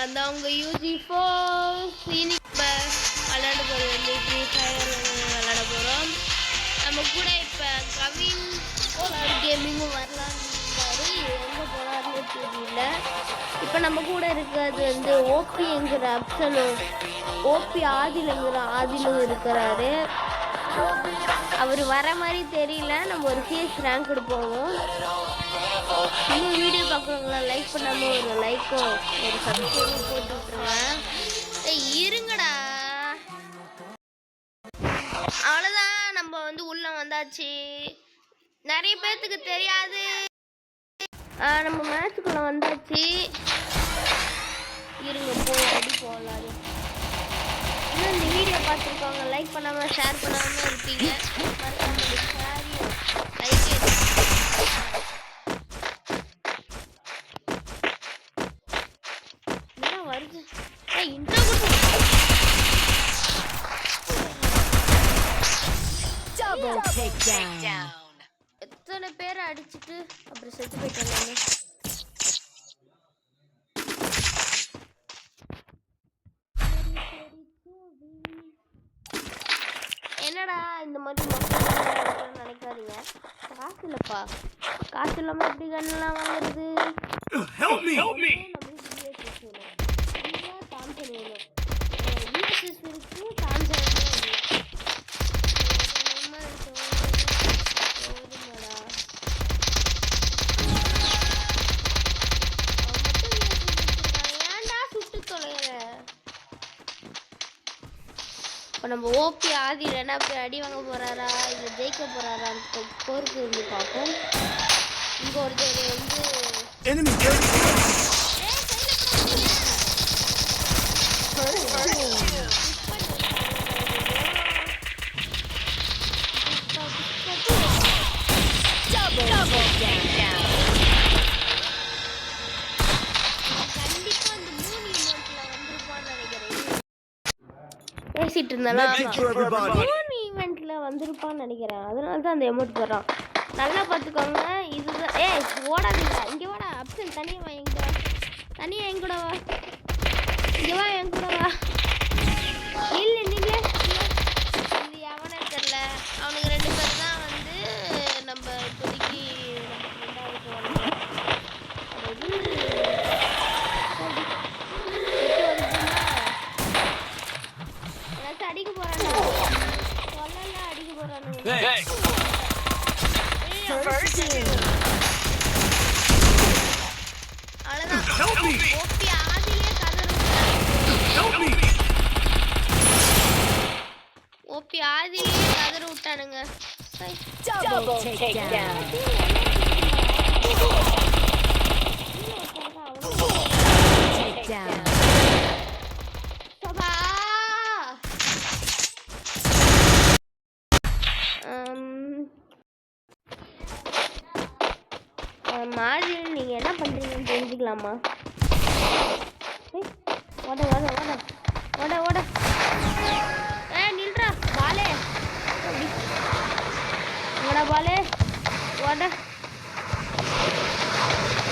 நான் தான் உங்கள் UG4 இன்னைக்கு விளையாட போகிறது வந்து ஃப்ரீ ஃபயர் விளையாட போகிறோம். நம்ம கூட இப்போ கவின் கேமிங்கும் வரலான்னு எங்கே போனாருன்னு தெரியல. இப்போ நம்ம கூட இருக்கிறது வந்து ஓபிங்கிற அப்சலும் ஆதிலும் இருக்கிறாரு. அவர் வர மாதிரி தெரியல. நம்ம ஒரு CS ரேங்க் போவோம். இன்னும் வீடியோ பார்க்குறவங்களா லைக் பண்ணாமல் ஒரு லைக்கும் ஒரு சப்ஸ்கிரைபும் போட்டு விட்டுருங்க. இருங்கடா, அவ்வளோதான். நம்ம வந்து உள்ள வந்தாச்சு. நிறைய பேர்த்துக்கு தெரியாது, நம்ம மேட்சுக்குள்ள வந்தாச்சு. இருங்க போய் அடி போகலாம். இன்னும் இந்த வீடியோ பார்த்துருக்கவங்க லைக் பண்ணாமல் ஷேர் பண்ணாமல் இருப்பீங்க. எத்தனை பேரை அடிச்சுட்டு அப்புறம் செத்து போயிட்டாங்க. என்னடா இந்த மாதிரி நினைக்காதீங்க. காசு இல்லப்பா, காசு இல்லாம எப்படி கண்ணெல்லாம் வாங்குறது? இப்போ நம்ம ஓபி ஆதியில் என்ன போய் அடி வாங்க போகிறாரா இல்லை ஜெயிக்க போகிறாரான்னு போருக்கு இருந்து பார்ப்போம். இங்கே ஒருத்தர் பேசிட்டு இருந்தாலும் ஈவெண்ட்ல வந்திருப்பான்னு நினைக்கிறேன். அதனால தான் அந்த எமௌண்ட் போடுறான். நல்லா பார்த்துக்கோங்க. இதுதான் ஓடாதீங்க. இங்கே வாடா அப்சன், தனியாக வா, எங்க தனியாக என் கூட வா, இங்கே வா, என் கூட வா. இல்லை நீங்களே இது எவனே தெரில. அவனுக்கு 2 பேர் தான் வந்து நம்ம இப்போதைக்கு அடிக்க போறானு சொல்லலாம். அடிக்க போறானு ஓபி ஆதிலே கதற விட்டானுங்க. மாதிரி நீங்கள் என்ன பண்ணுறீங்கன்னு தெரிஞ்சுக்கலாமா? ஓட ஓட ஓட ஓட ஓட நில்றா பாலே, ஓட பாலே ஓட.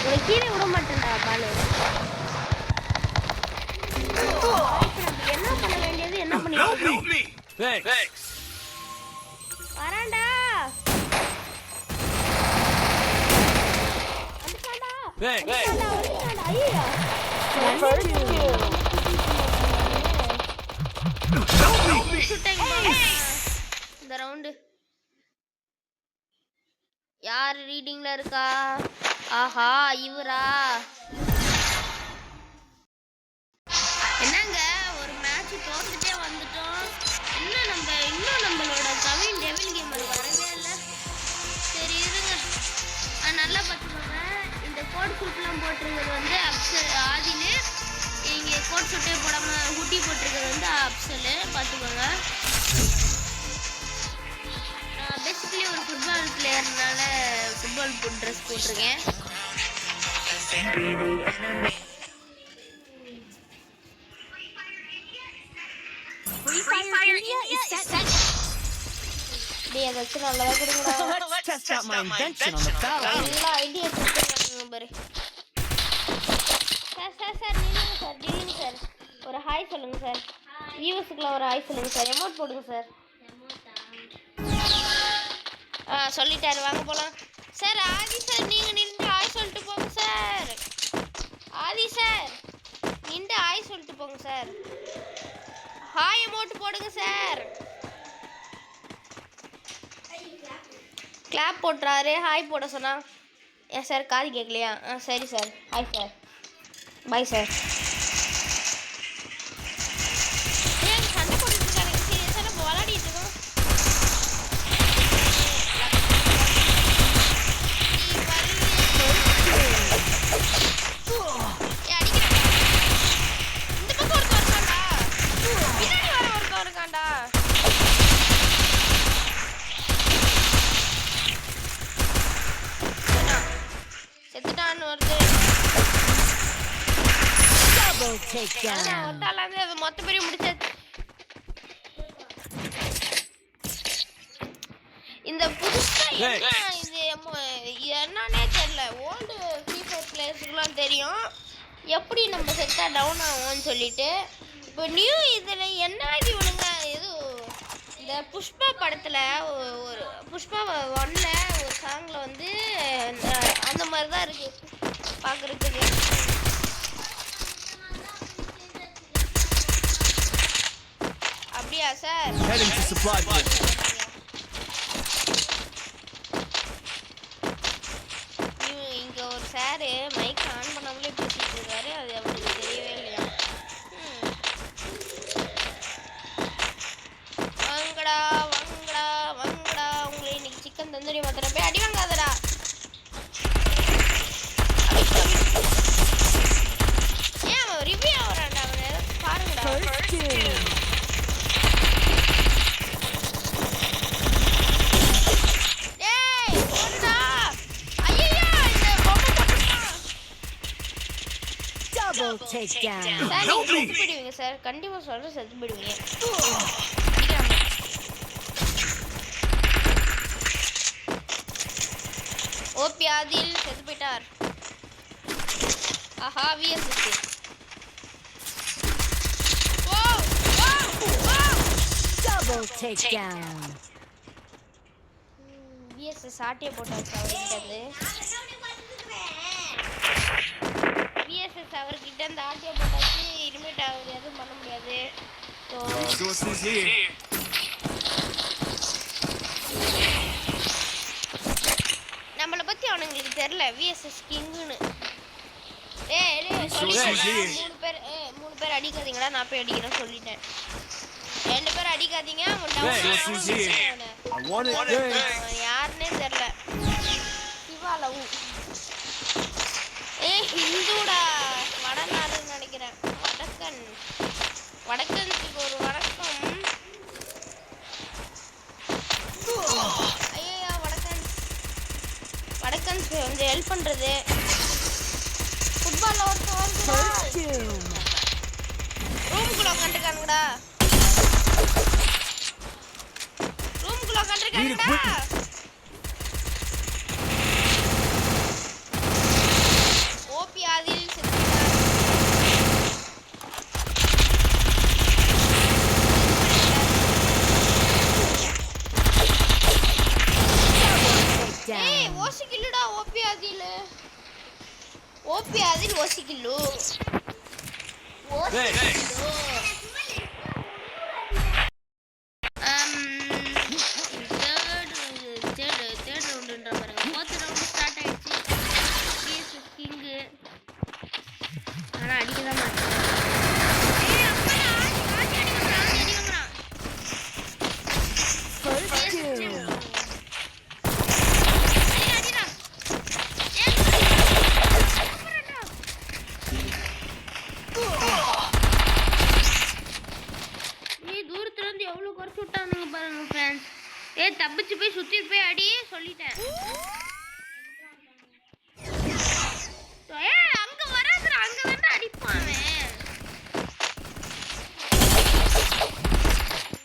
ஒரு கீழே விட மாட்டேன்டா பாலே. என்ன பண்ண வேண்டியது என்ன பண்ணி வராண்டா. இந்த ரவுண்டு யார் ரீடிங்ல இருக்கா? ஆஹா இவரா? என்னங்க ஒரு மேட்ச் தோத்துட்டே வந்துட்டோம். இன்னும் நம்மளோட கவின் டெவில் கேமர் வரவே இல்லை. சரி இருங்க, நல்லா பார்த்துக்கோங்க. இந்த கோட் சூட்லாம் போட்டிருக்கிறது வந்து ஆதிலு. இங்கே கோட் சூட்டே போடாமல் ஹுட்டி போட்டிருக்கிறது வந்து அப்சலு. பார்த்துக்கோங்க. நான் பேசிக்கலி ஒரு ஃபுட்பால் பிளேயர்னால ஃபுட்பால் ட்ரெஸ் போட்டிருக்கேன். டேய் அத வச்சு நல்லா கொடுங்கடா. Let's test out my invention on the battle. எல்லா ஐடியா கொடுத்துறாங்க பாரு. சார் நீங்க சார் டிவின் சார் ஒரு ஹாய் சொல்லுங்க சார். வியூவர்ஸ்க்குலாம் ஒரு ஹாய் சொல்லுங்க சார். எமோட் போடுங்க சார். சொல்லிட்டாரு, வாங்க போகலாம் சார். ஆதி சார் நீங்கள் நின்று ஹாய் சொல்லிட்டு போங்க சார். ஆதி சார் நின்று ஹாய் சொல்லிட்டு போங்க சார். ஹாய் எமோட் போடுங்க சார். கிளாப் போட்டுறாரு, ஹாய் போட சொன்னா. ஏன் சார் காது கேட்கலையா? சரி sir, hi sir, bye sir. சண்டை போட்டுட்டு இருக்காங்க சீரியஸாக, நம்ம விளையாடிட்டு இருக்கோம். இந்த பக்கம் ஒருத்தர் இருக்காண்டா, பின்னாடி வர ஒருத்தர் இருக்காண்டா. செத்துட்டான்னு வருது. ஒத்தாலாந்து அது மொத்த பேரையும் முடிச்சாச்சு. இந்த புதுசா என்ன இது என்னன்னே தெரியல. ஓல்டு ஃப்ரீ ஃபயர் பிளேயர்ஸுக்குலாம் தெரியும் எப்படி நம்ம செட்டா டவுன் ஆகும்னு சொல்லிட்டு. இப்போ நியூ இதில் என்ன இது இவனுங்க இது இந்த புஷ்பா படத்தில் ஒரு புஷ்பா 1ல் ஒரு சாங்கில் வந்து அந்த மாதிரி தான் இருக்குது பார்க்குறதுக்கு. அப்படியா சார்? இங்கே ஒரு சாரு மைக் ஆன் பண்ணாமலே பேசிட்டு இருக்காரு, அது அவருக்கு தெரியவே இல்லையா? வாங்கடா வாங்கடா வாங்கடா, உங்களை இன்னைக்கு சிக்கன் தந்தூரி மாத்திரம் போய் அடி வாங்காதடா. ஏன் அவன் ரிவ்யூ ஆகிறான்டா, அவன் பாருங்கடா. சார் கண்டிப்பா சொல்றேன், செத்து போயிடுவீங்க. ஓபி ஆதில் செத்து போயிட்டார். ஆஹா விஎஸ்எஸ் விஎஸ்எஸ் ஆட்டிய போட்டாச்சு அவர்கிட்ட. விஎஸ்எஸ் அவர்கிட்ட இந்த ஆட்டிய போட்டாச்சு. இனிமேட் அவர் எதுவும் பண்ண முடியாது. நம்மளை பத்தி அவனுங்களுக்கு தெரியல விஎஸ்எஸ் கிங்குன்னு. மூணு பேர் அடிக்காதீங்களா, நான் போய் அடிக்கிறேன் சொல்லிட்டேன். 2 பேர் அடிக்காதீங்க. யாருன்னே தெரியல. சிவாலவு ஹிந்துடா, வடநாடுன்னு நினைக்கிறேன். வடக்கன்ஸுக்கு ஒரு வணக்கம். ஐயா வடக்கன்ஸ் வந்து ஹெல்ப் பண்றது. ஃபுட்பால் ரூம்குள்ள உட்காந்துருக்கானுங்கடா. ரூம்குள்ள உட்காந்துருக்கானுங்கடா. ஓபி ஆதில் ஓசிக்கில்லுடா. ஓபி ஆதில் ஓசிக்கில்லு. தேர்ட் ரவுண்டுன்ற பாருங்க. 4th ரவுண்டு ஸ்டார்ட் ஆயிடுச்சு. விஎஸ்எஸ் கிங்கு ஆனால் அடிக்க தான் மாட்டேன். தூரத்துலேருந்து எவ்வளோ குறைச்சி விட்டானுங்க பாருங்க ஃப்ரெண்ட்ஸ். தப்பிச்சு போய் சுற்றிட்டு போய் அடி சொல்லிட்டேன். அங்கே வராதுடா, அங்கே தானே அடிப்பான்.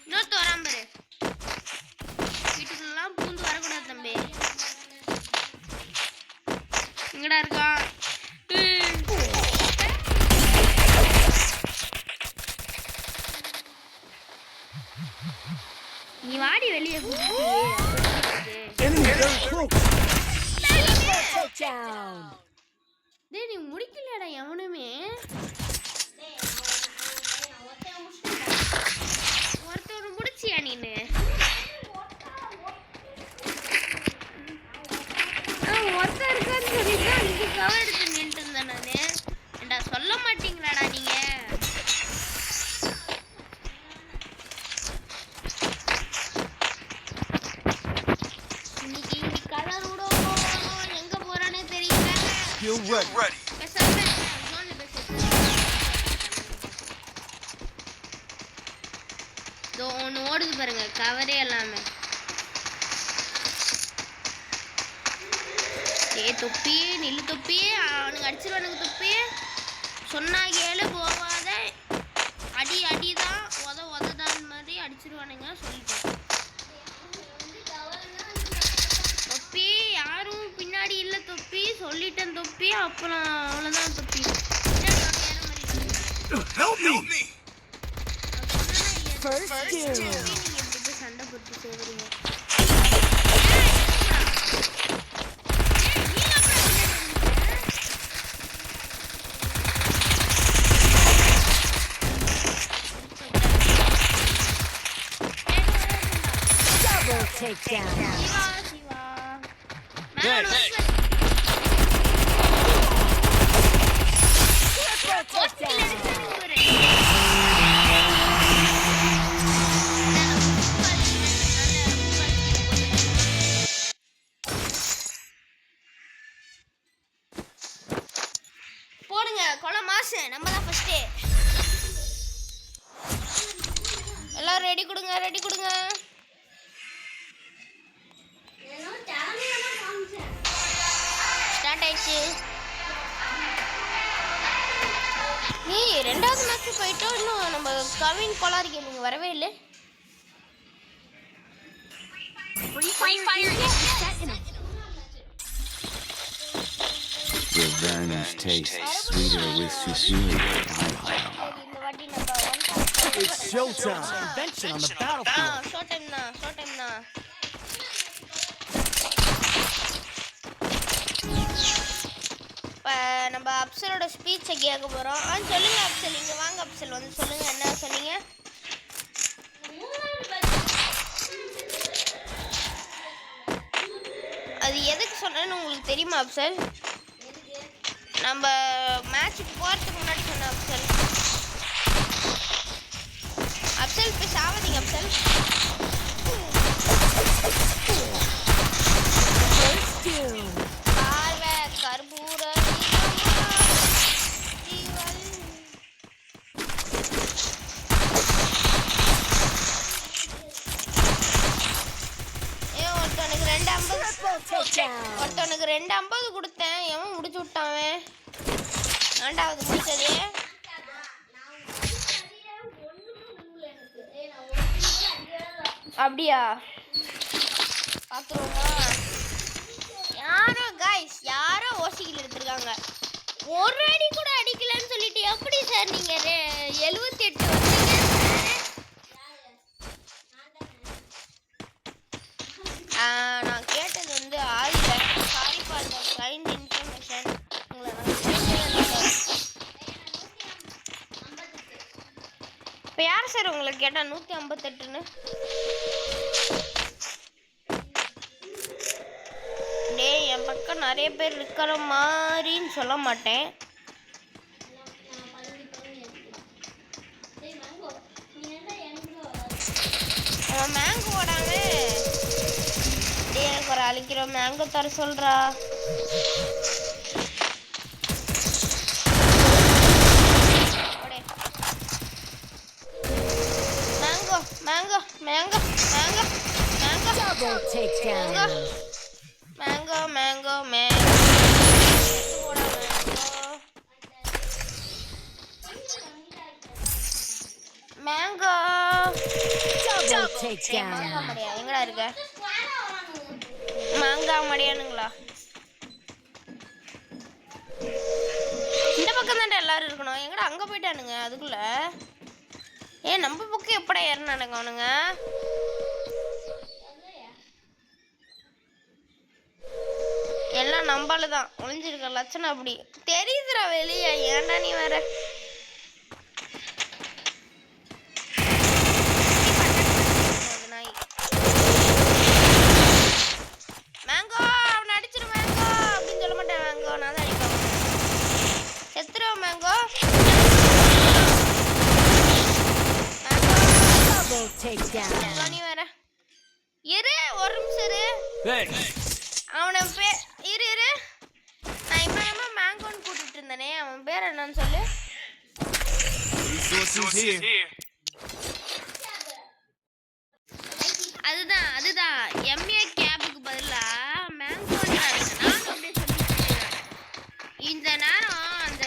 இன்னொருத்த வரான் பாரு. வீட்டுக்குள்ளலாம் பூந்து வரக்கூடாது தம்பி. எங்கடா இருக்கான்? டேய் நீ முடிக்கலடா எவனுமே. ஒருத்தர் முடிச்சியா நீனு? ஒருத்தர் இருக்கான்னு சொல்லிட்டு அன்னைக்கு கவர் எடுத்து நின்றுட்டு இருந்தேன் நானு. ஏண்டா சொல்ல மாட்டீங்களாடா நீங்க? இன்னைக்கு கலர் கூட எங்க போறானே தெரியல. ஒன்று ஓடுது பாருங்க கவரே எல்லாமே. ஏ தொப்பி நில்லு தொப்பி, அவனுக்கு அடிச்சிருவானுங்க தொப்பி. சொன்னா கேளு போவாத, அடி அடிதான் உததான் மாதிரி அடிச்சிருவானுங்க சொல்லிட்டேன். தொப்பி யாரும் பின்னாடி இல்லை தொப்பி சொல்லிட்டேன் தொப்பி. அப்புறம் அவ்வளோதான் தொப்பி. சண்டை போட்டு சேவறீங்க. Take down. போடுங்க கொலை மாசு, நம்ம தான் ஃபர்ஸ்ட். எல்லாரும் ரெடி கொடுங்க, ரெடி கொடுங்க. ஸ்டார்ட் ஆயிடுச்சு. நீ ரெண்டாவது மேட்ச் போயிட்டோம், இன்னும் நம்ம கவின் கோலார் கேமிங் வரவே இல்லை. Revenge tastes sweeter with superior alcohol. It's showtime. Invention on the battlefield. Show time na, show time na. நம்ம அப்சலோட ஸ்பீச்சை கேட்க போகிறோம். சொல்லுங்க அப்சல், இங்கே வாங்க அப்சல், வந்து சொல்லுங்க என்ன சொன்னீங்க. அது எதுக்கு சொன்னேன்னு உங்களுக்கு தெரியுமா அப்சல்? நம்ம மேட்சுக்கு போகிறதுக்கு முன்னாடி சொன்னேன் அப்சல். அப்சல் போய் சாவதீங்க அப்சல். கற்பூர ஒருத்தனுக்கு 250 கொடுத்தேன், எவன் முடிச்சு விட்டான். ரெண்டாவது முடிச்சதே அப்படியா? பார்த்துருவோமா? யாரோ கைஸ், யாரோ ஓசிக்கில் எடுத்துருக்காங்க. ஒரு அடி கூட அடிக்கலன்னு சொல்லிட்டு எப்படி சார் நீங்க 78 வந்தீங்க? நான் கேட்டது வந்து ஆயில. Sorry for the kind information. உங்களை இப்போ யார் சார் உங்களுக்கு கேட்டால் 158ன்னு? டேய் என் பக்கம் நிறைய பேர் இருக்கிற மாதிரின்னு சொல்ல மாட்டேன். மேங்கோ ஓடாம டே எனக்கு ஒரு அழிக்கிற மேங்கோ தர சொல்றா. Mango mango mango mango mango mango mango mango mango எங்கடா இருக்க? மாங்காய் மடியானுங்களா? இந்த பக்கம் தான்டா எல்லாரும் இருக்கணும். எங்கடா அங்க போயிட்டானுங்க அதுக்குள்ள? நம்ம பக்கம் எப்படா ஏறினானுங்க அவனுங்க? எல்லாம் நம்மளால தான் ஒளிஞ்சிருக்க லட்சணம் அப்படி தெரியுதுடா வெளியே. ஏன்டா நீ வேற மேங்கோ அவனை அடிச்சிரு மேங்கோ அப்படின்னு சொல்ல மாட்டேன். மேங்கோ நான் தான் அடிப்பேன். செத்துருவோம் மேங்கோ. நீ வேற இரு ஒரு நிமிஷம் இரு. அவனை இரு இரு நான் இப்ப நம்ம மேங்கோன்னு கூட்டிட்டு இருந்தேனே அவன் பேர் என்னன்னு சொல்லு. அதுதான் அதுதான் எம்ஏ கேபுக்கு பதிலா மேங்கோன்னு நானும் அப்படியே சொல்லி இந்த நேரம் அந்த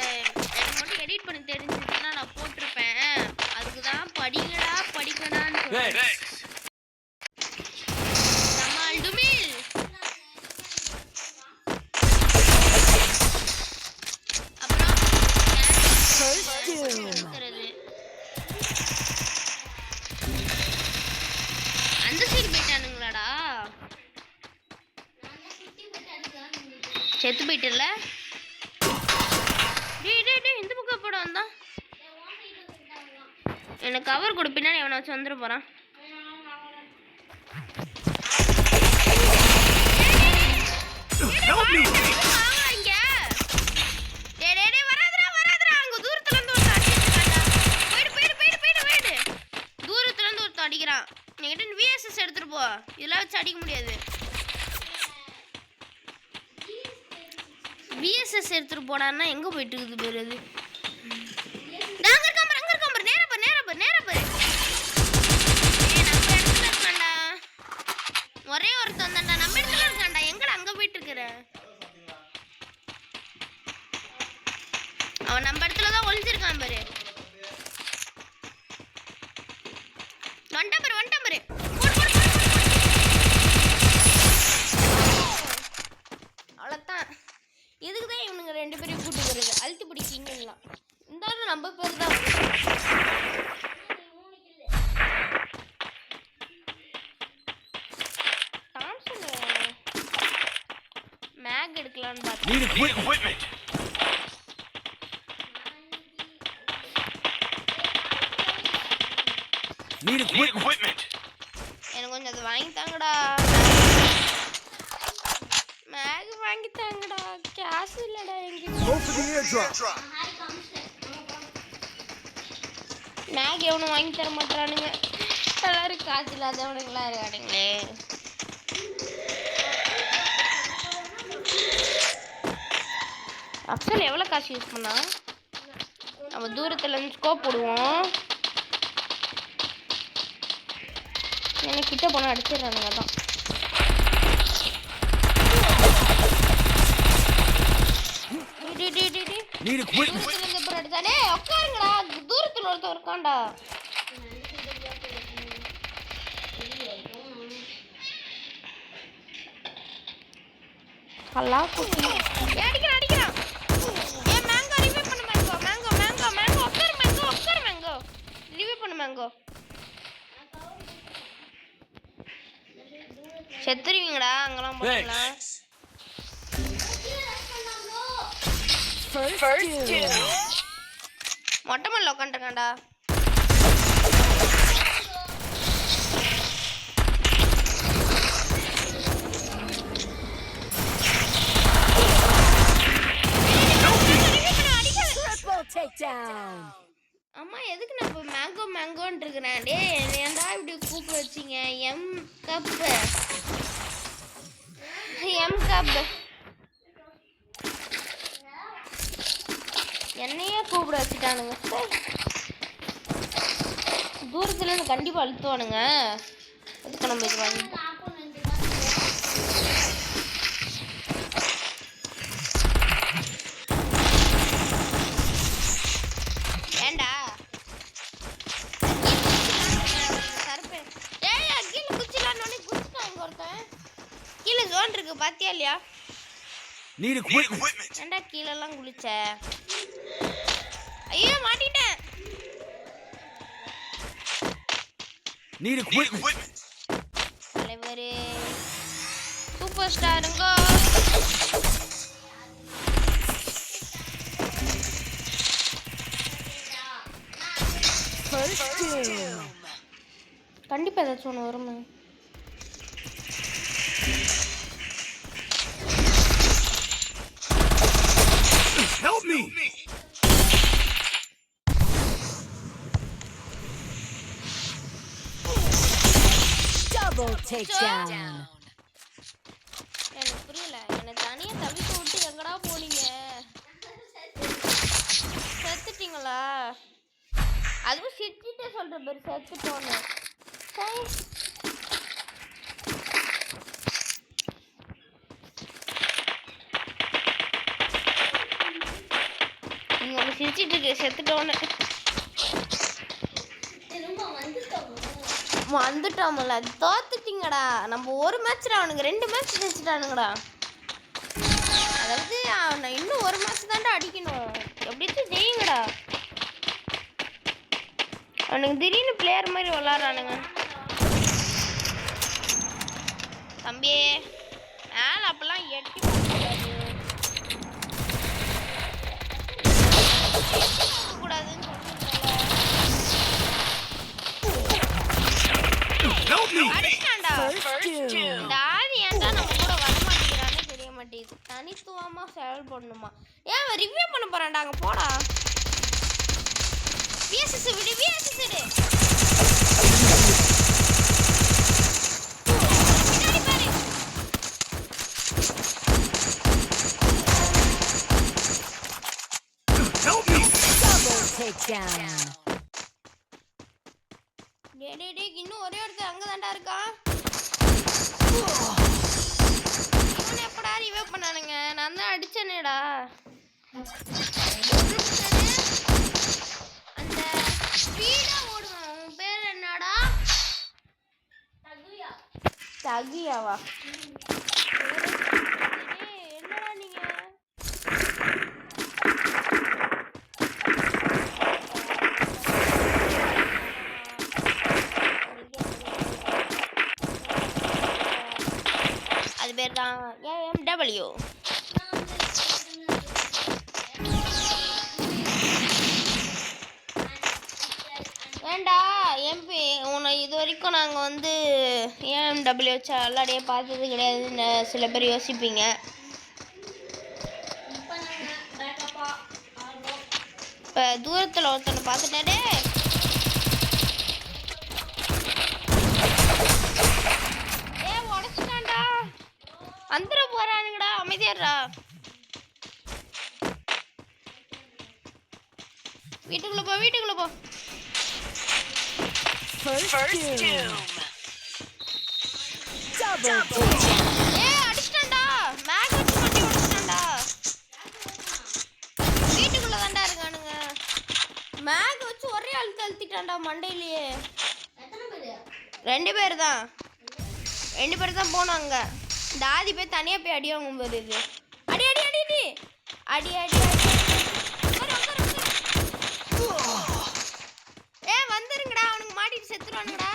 எனக்கு மட்டும் எடிட் பண்ணி தெரிஞ்சிச்சுன்னா நான் போட்டிருப்பேன். அதுக்கு தான் படிக்கடா படிக்கடான்னு சொல்றேன். அந்த சைடு போயிட்டானுங்களாடா. செத்து போயிட்டல. இந்த பக்கம் போட வந்தான். எனக்கு கவர் கொடு. பின்னாடி அவனை வச்சு வந்துட போறான். அடிக்கிறான். நீங்க விஎஸ்எஸ் எடுத்துட்டு போ. இதெல்லாம் வச்சு அடிக்க முடியாது. விஎஸ்எஸ் எடுத்துட்டு போடான்னா எங்க போயிட்டு இருக்குது பேரு அது. அங்க இருக்காம நேரா பாரு நேரா பாரு நேரா பாரு. நம்ம இடத்துல இருக்கான்டா. ஒரே ஒருத்தன் தான்டா நம்ம இடத்துல இருக்கான்டா. எங்கடா அங்க போயிட்டு இருக்கற? அவன் நம்ம இடத்துல தான் ஒளிஞ்சிருக்கான் பாரு. வண்டம்பரு அவ்வளோதான். இதுக்குதான் இவனுங்க ரெண்டு பேரையும் கூட்டு வருது. அழுத்தி பிடிக்கிங்கலாம். இருந்தாலும் நம்ம பேர் தான். மேக் எடுக்கலான்னு பார்த்தேன். எனக்கு கொஞ்சம் அது வாங்கி தாங்கடா. மேக் வாங்கி தாங்கடா. கேஷ் இல்லடா என்கிட்ட. மேக் எவனும் வாங்கி தர மாட்டானுங்க. எல்லாரும் காசு இல்லாதவனுங்களா இருக்கானுங்களே. அக்சல் எவ்வளோ காசு யூஸ் பண்ணா? நம்ம தூரத்துல இருந்து ஸ்கோப் போடுவோம். எனக்கு கிட்ட போனா அடிச்சிடறானுங்க தான். உட்காருங்கடா. தூரத்துல ஒருத்தர் இருக்கான்டா. அடிக்கிறான் அடிக்கிறான். ஏன் மேங்கோ ரிவ்யூ பண்ணு மேங்கோ. மேங்கோ மேங்கோ மேங்கோ உட்காரு மேங்கோ உட்காரு மேங்கோ. ரிவ்யூ பண்ணு மேங்கோ. செத்துருவீங்கடா அங்கெல்லாம் போகலாம். மொட்டை மல்ல உட்காந்துருக்கான்டா. அம்மா எதுக்கு நான் இப்போ மேங்கோ மேங்கோன்னு இருக்கிறேன். டே ஏன்டா இப்படி கூப்பிட வச்சிங்க? எம் கப் என்னையே கூப்பிட வச்சுட்டானுங்க. தூரத்துல இருந்து கண்டிப்பா அழுத்துவானுங்க. அதுக்கு நம்ம இது வாங்கி ஏண்டா சர்பே. ஏய் கீழே குச்சிலான்னு குச்சிட்டான் இங்க ஒருத்தன். கீழே ஜோன் இருக்கு பாத்தியா இல்லையா? ஏண்டா கீழே எல்லாம் குளிச்ச? ஐயோ மாட்டிட்டேன். தலைவரே சூப்பர் ஸ்டாருங்க. கண்டிப்பா ஏதாச்சும் ஒன்று வருமே. Help me! Double takedown. எனக்கு புரியல. என்னை தனியா தவிக்க விட்டு எங்கடா போனீங்க? செத்துட்டீங்களா? அதுவும் சிரிச்சுட்டே சொல்ற பேர் செத்துட்டோன்னு. நீங்க ஒன்று சிரிச்சிட்டு இருக்கு செத்துட்டோன்னு. வந்துட்டோம்ல, தோத்துட்டீங்கடா. நம்ம ஒரு மேட்ச்ல அவனுக்கு 2 மேட்ச் ஜெயிச்சிட்டானுங்கடா. அதாவது அவனை இன்னும் ஒரு மேட்ச் தான்டா அடிக்கணும். எப்படியாச்சும் ஜெயிங்கடா. அவனுக்கு திடீர்னு பிளேயர் மாதிரி விளாட்றானுங்க. தம்பி மேல அப்பெல்லாம் எட்டி கூடாதுன்னு அடிச்சான்டா. இந்த ஆதி ஏன்டா நம்ம கூட வரமாட்டேங்கிறான்னு தெரிய மாட்டேங்குது. தனித்துவமா செயல்படணுமா? ஏன் ரிவ்யூ பண்ண போறான்டா? அங்க போடா. விஎஸ்எஸ் விடு, விஎஸ்எஸ் விடு. பின்னாடி பாரு. Double takedown. டேய் இன்னும் ஒரே ஒருத்தர் அங்க தான்டா இருக்கான். இவனை எப்படா ரிவ்யூ பண்ணானுங்க? நான் தான் அடிச்சேனேடா. அந்த ஸ்பீடா ஓடுவான். உன் பேர் என்னடா? தகியாவா? என்னடா நீங்க? அது பேர் தான் AMW. ஏண்டா எம்பி உன்னை இது வரைக்கும் நாங்கள் வந்து AMW வச்சு அல்லாடியே பார்த்தது கிடையாதுன்னு சில பேர் யோசிப்பீங்க. இப்போ தூரத்தில் ஒருத்தனை பார்த்துட்டாடே. உடச்சிட்டான்டா. வந்துட போறானுங்கடா. அமைதியாடுறா. வீட்டுக்குள்ள போ, வீட்டுக்குள்ள போ. அடிச்சிட்டான்டா. மேக் வச்சு மண்டி உடைச்சிட்டான்டா. வீட்டுக்குள்ள தான்டா இருக்கானுங்க. மேக் வச்சு ஒரே அழுத்திட்டான்டா மண்டையிலேயே. 2 பேர் தான். 2 பேர் தான் போனாங்க. இந்த ஆதி போய் தனியா போய் அடி வாங்கும் போது இது அடி அடி அடி அடி அடி அடி வந்துருங்கடா. அவனுக்கு மாட்டிட்டு செத்துருவானுங்கடா.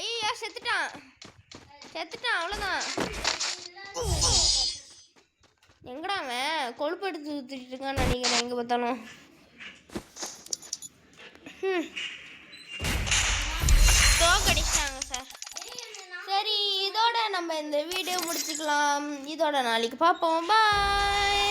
ஐயா செத்துட்டான் செத்துட்டான். அவ்வளோதான். எங்கடா அவன் கொழுப்பு எடுத்து ஊற்றிட்டு இருக்கான்னு நினைக்கிறேன். எங்கே பார்த்தாலும் தோக்கடிச்சிட்டாங்க சார். சரி இதோட நம்ம இந்த வீடியோ முடிச்சுக்கலாம். இதோட நாளைக்கு பார்ப்போம். பாய்.